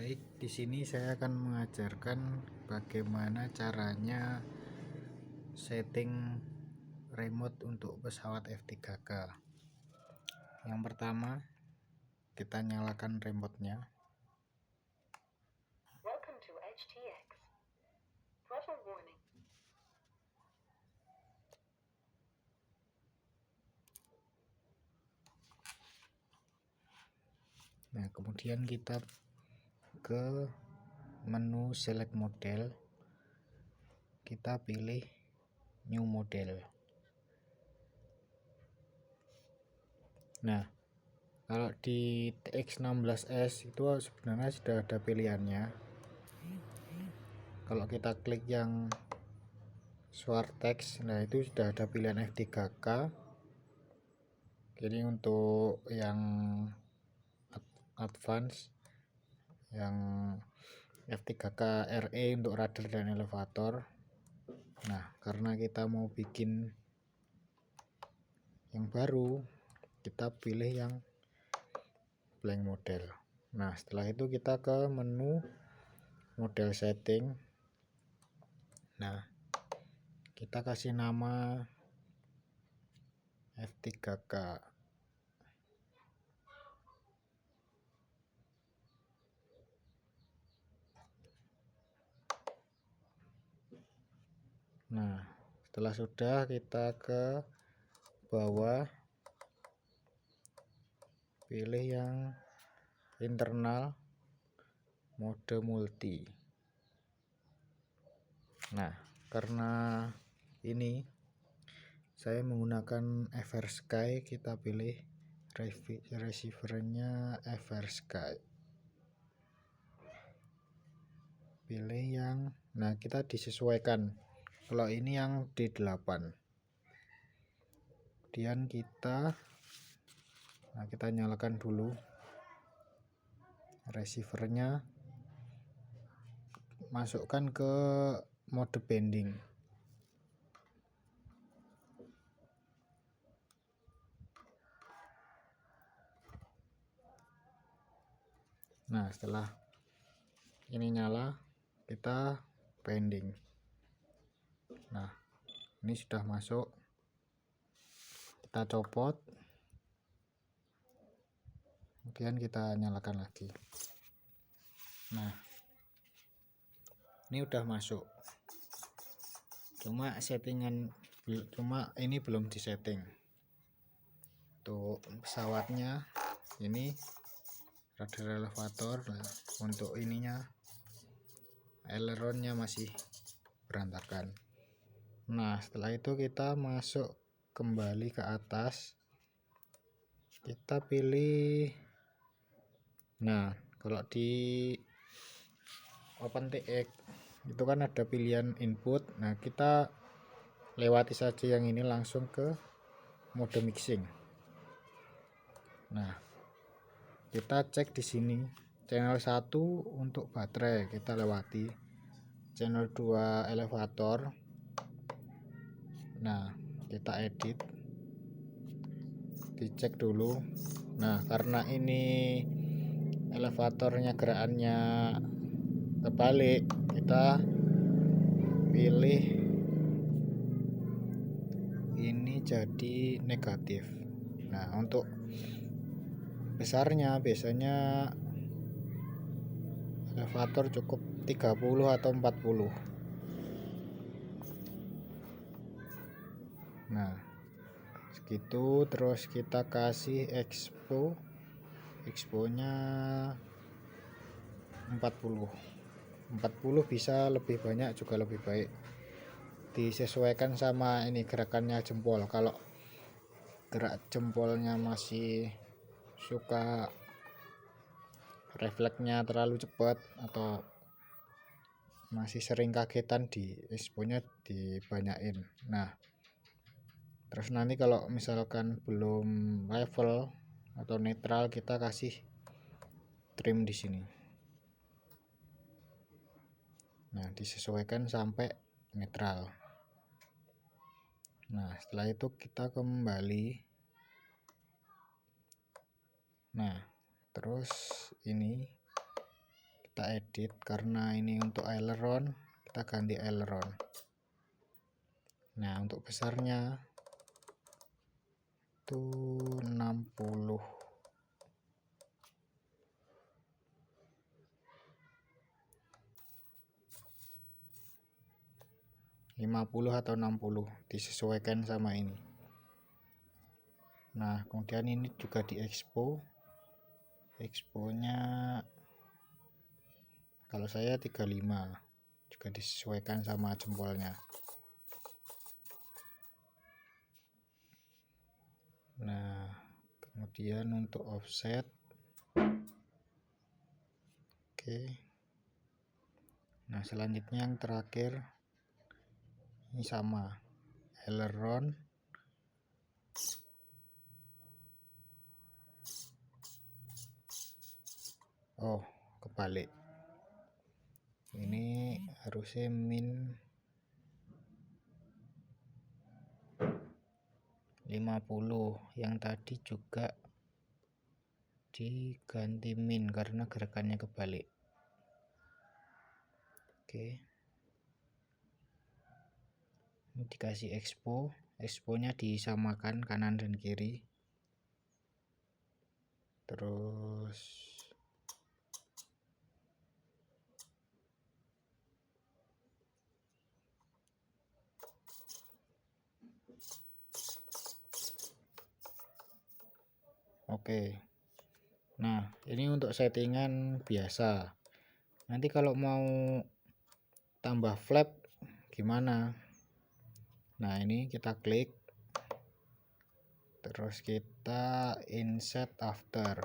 Baik, di sini saya akan mengajarkan bagaimana caranya setting remote untuk pesawat F3K. Yang pertama, kita nyalakan remote-nya. Welcome to HTX. Throttle warning. Nah, kemudian kita ke menu select model, kita pilih new model. Nah, kalau di TX16S itu sebenarnya sudah ada pilihannya. Kalau kita klik yang Swartex, nah itu sudah ada pilihan F3K. Jadi untuk yang advance, yang F3K RE untuk radar dan elevator. Nah, karena kita mau bikin yang baru, kita pilih yang blank model. Nah, setelah itu kita ke menu model setting. Nah, kita kasih nama F3K. Nah, setelah sudah, kita ke bawah, pilih yang internal mode multi. Nah, karena ini saya menggunakan Eversky, kita pilih receivernya Eversky. Pilih yang, nah kita disesuaikan. Kalau ini yang D8. Kemudian kita nyalakan dulu receivernya, masukkan ke mode bending. Nah, setelah ini nyala, kita bending. Nah, ini sudah masuk, kita copot, kemudian kita nyalakan lagi. Nah, ini udah masuk, cuma ini belum disetting. Untuk pesawatnya ini radar elevator, untuk ininya aileronnya masih berantakan. Nah, setelah itu kita masuk kembali ke atas, kita pilih. Nah, kalau di OpenTX itu kan ada pilihan input. Nah, kita lewati saja yang ini, langsung ke mode mixing. Nah, kita cek di sini channel 1 untuk baterai, kita lewati. Channel 2 elevator. Nah, kita edit, dicek dulu. Nah, karena ini elevatornya gerakannya terbalik, kita pilih ini jadi negatif. Nah, untuk besarnya biasanya elevator cukup 30 atau 40. Nah, segitu. Terus kita kasih expo-nya 40 bisa lebih banyak juga lebih baik, disesuaikan sama ini gerakannya jempol. Kalau gerak jempolnya masih suka refleksnya terlalu cepat atau masih sering kagetan, di expo-nya dibanyain. Nah, terus nanti kalau misalkan belum level atau netral, kita kasih trim di sini. Nah, disesuaikan sampai netral. Nah, setelah itu kita kembali. Nah, terus ini kita edit. Karena ini untuk aileron, kita ganti aileron. Nah, untuk besarnya itu 60. 50 atau 60 disesuaikan sama ini. Nah, kemudian ini juga di expo. Exponya kalau saya 35, juga disesuaikan sama jempolnya. Nah, kemudian untuk offset, oke. Nah, selanjutnya yang terakhir ini sama aileron. Oh, kebalik. Ini harusnya min 50. Yang tadi juga diganti min karena gerakannya kebalik. Oke. Ini dikasih expo. Exponya disamakan kanan dan kiri. Terus oke. Nah, ini untuk settingan biasa. Nanti kalau mau tambah flap gimana? Nah, ini kita klik. Terus kita insert after.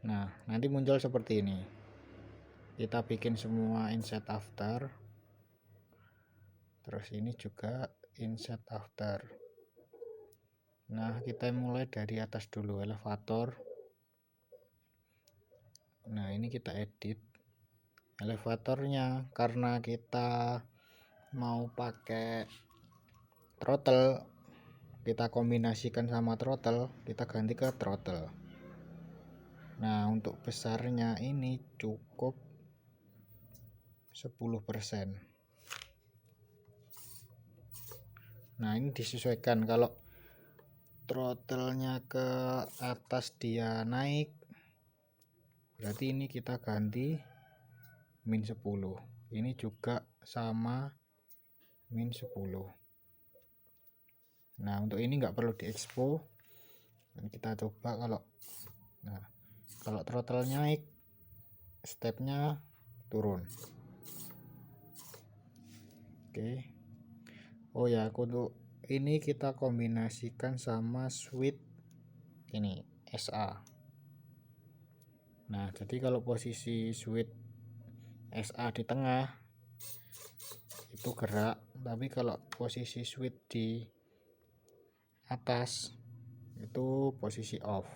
Nah, nanti muncul seperti ini. Kita bikin semua insert after. Terus ini juga insert after. Nah, kita mulai dari atas dulu, elevator. Nah, ini kita edit elevatornya. Karena kita mau pakai throttle, kita kombinasikan sama throttle, kita ganti ke throttle. Nah, untuk besarnya ini cukup 10%. Nah, ini disesuaikan. Kalau throttle-nya ke atas dia naik, berarti ini kita ganti min 10. Ini juga sama min 10. Nah, untuk ini nggak perlu diexpo. Kita coba kalau throttle naik, stepnya turun. Oke. Oh ya, untuk ini kita kombinasikan sama switch ini SA. Nah, jadi kalau posisi switch SA di tengah itu gerak, tapi kalau posisi switch di atas itu posisi off.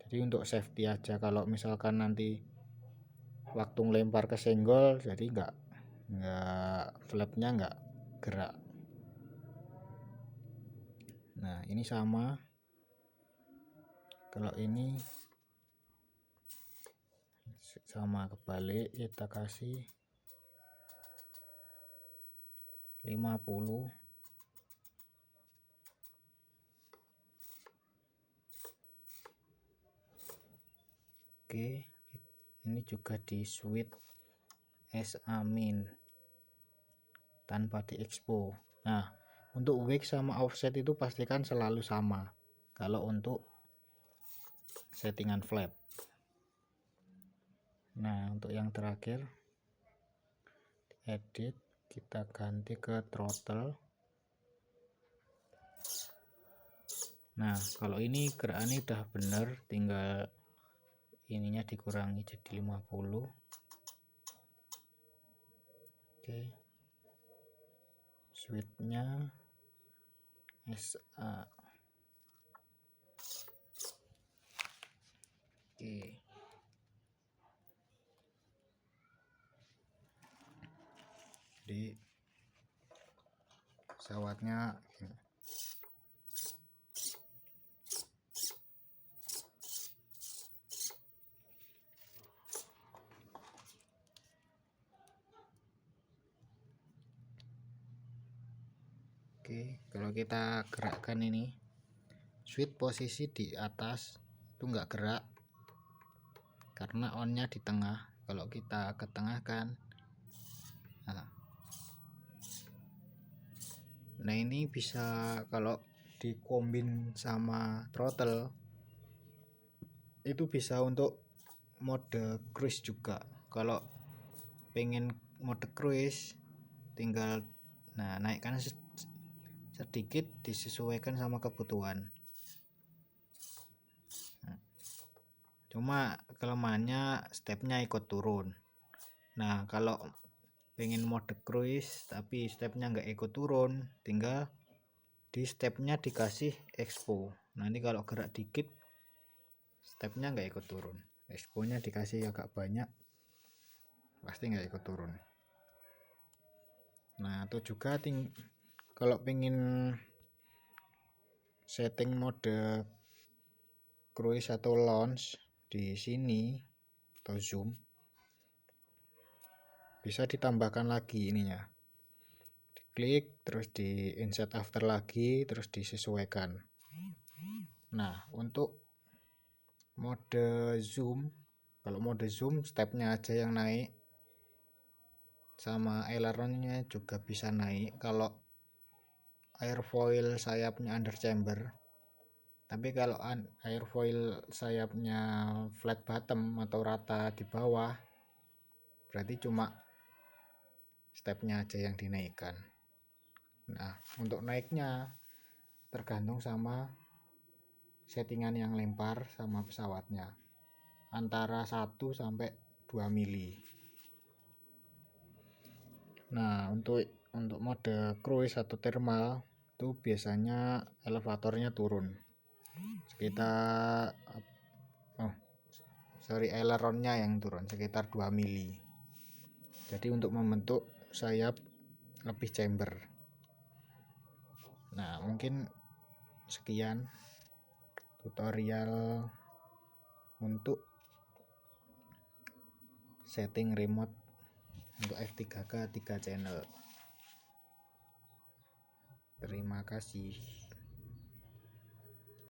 Jadi untuk safety aja, kalau misalkan nanti waktu ngelempar ke senggol, jadi nggak flapnya nggak gerak. Nah, ini sama. Kalau ini sama kebalik, kita kasih 50. Oke, ini juga di switch SA min tanpa di expo. Nah, untuk wake sama offset itu pastikan selalu sama kalau untuk settingan flap. Nah, untuk yang terakhir edit, kita ganti ke throttle. Nah, kalau ini gerakannya udah bener, tinggal ininya dikurangi jadi 50. Oke, switchnya SA. Oke, jadi pesawatnya Oke, kalau kita gerakkan ini, switch posisi di atas itu nggak gerak karena onnya di tengah. Kalau kita ke tengah kan, nah ini bisa kalau dikombin sama throttle itu bisa untuk mode cruise juga. Kalau pengen mode cruise tinggal naikkan sedikit, disesuaikan sama kebutuhan. Cuma kelemahannya stepnya ikut turun. Nah kalau pengen mode cruise tapi stepnya nggak ikut turun, tinggal di stepnya dikasih expo. Nanti kalau gerak dikit stepnya nggak ikut turun, exponya dikasih agak banyak, pasti nggak ikut turun. Nah atau juga kalau pengen setting mode cruise atau launch di sini atau zoom, bisa ditambahkan lagi ininya, diklik terus di insert after lagi, terus disesuaikan. Nah untuk mode zoom, kalau mode zoom stepnya aja yang naik, sama aileronnya juga bisa naik kalau airfoil sayapnya under chamber. Tapi kalau airfoil sayapnya flat bottom atau rata di bawah, berarti cuma stepnya aja yang dinaikkan. Nah untuk naiknya tergantung sama settingan yang lempar sama pesawatnya, antara 1 sampai 2 mili. Nah untuk mode cruise atau thermal itu biasanya elevatornya turun sekitar aileronnya yang turun sekitar 2 mili. Jadi untuk membentuk sayap lebih chamber. Nah mungkin sekian tutorial untuk setting remote untuk F3K 3 channel. Terima kasih.